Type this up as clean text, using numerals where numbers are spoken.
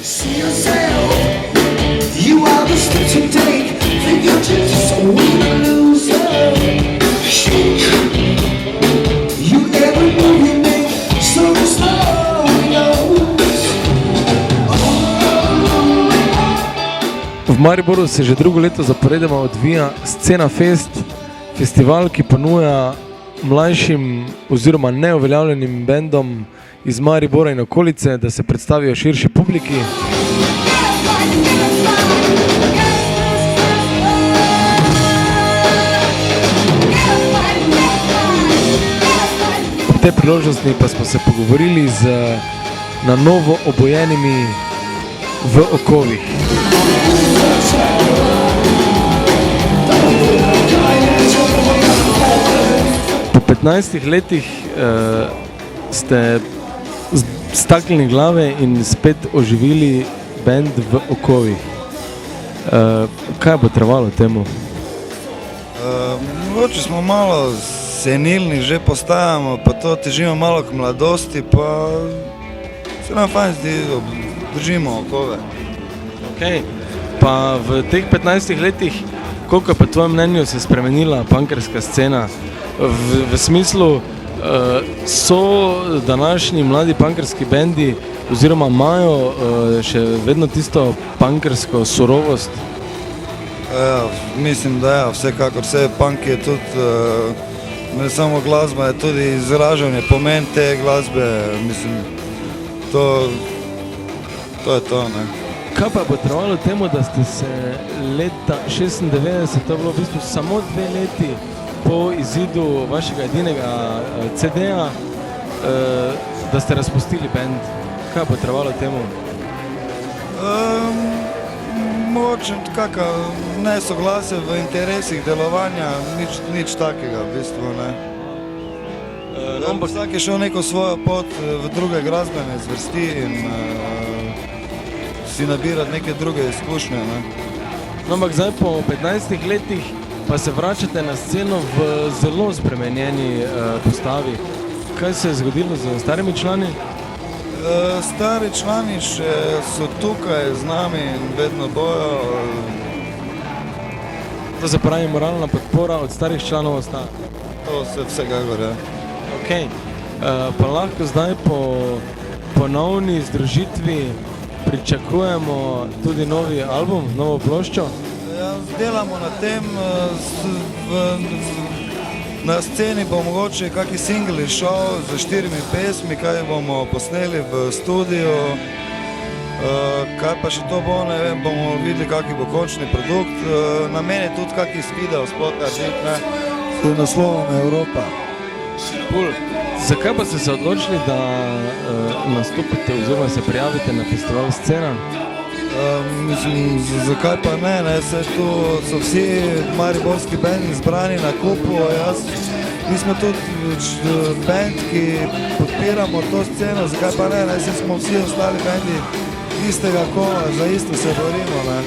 See yourself, you are the steps you take. Think you're just a winner loser. You every move you make, so slow it goes. V Mariboru se že drugo leto zaporedoma odvija Scena Fest, festival, ki ponuja mlajšim oziroma neuveljavljenim bendom iz Maribora in okolice, da se predstavijo širši publiki. Ob tej priložnosti pa smo se pogovorili z na novo obojenimi V okovih. Po 15 letih ste staknili glave in spet oživili bend V okovih. Kaj bo trvalo temu? Mogoče smo malo senilni, že postajamo, pa to težimo malo k mladosti, pa se nam fajn zdi, držimo okove. Okay. Pa v teh 15 letih, koliko je pa tvojem mnenju se spremenila punkerska scena? V smislu, so današnji mladi punkerski bendi oziroma imajo še vedno tisto punkersko surovost? Mislim, da ja, vsekakor. Vse punk je tudi, ne samo glasba, je tudi izražanje, pomen te glasbe, mislim, to je to, ne. Kaj pa bo trvalo temu, da ste se leta 96, to je bilo v bistvu samo 2 leti po izidu vašega edinega CD-ja, da ste razpustili bend? Kaj bo trvalo temu? Mogoče kakšno nesoglasje v interesih delovanja, nič takega v bistvu, ne. Vsak je šel neko svojo pot v druge glasbene zvrsti in si nabirati neke druge izkušnje, ne. No, ampak zdaj po 15 letih pa se vračate na sceno v zelo spremenjeni postavi. Kaj se je zgodilo z starimi člani? Stari člani še so tukaj z nami in vedno bojo. To se pravi, moralna podpora od starih članov ostaja? To se vsekakor, ja. Ok, pa lahko zdaj po ponovni združitvi pričakujemo tudi novi album, novo ploščo? Ja, delamo na tem, na sceni bo mogoče kakšen singel šel z 4 pesmi, kaj bomo posneli v studiu, kaj pa še to bo, ne vem, bomo videli, kakšen bo končni produkt. Na meni tudi kakšen video sploh narediti, ne, s naslovom Evropa. Cool. Zakaj pa ste se odločili, da nastopite oziroma se prijavite na festival Scena? Mislim, zakaj pa ne, saj tu so vsi mariborski bendi zbrani na kupu, mi smo tudi bend, ki podpiramo to sceno, zakaj pa ne, saj smo vsi ostali bendi istega kova, za isto se borimo, ne.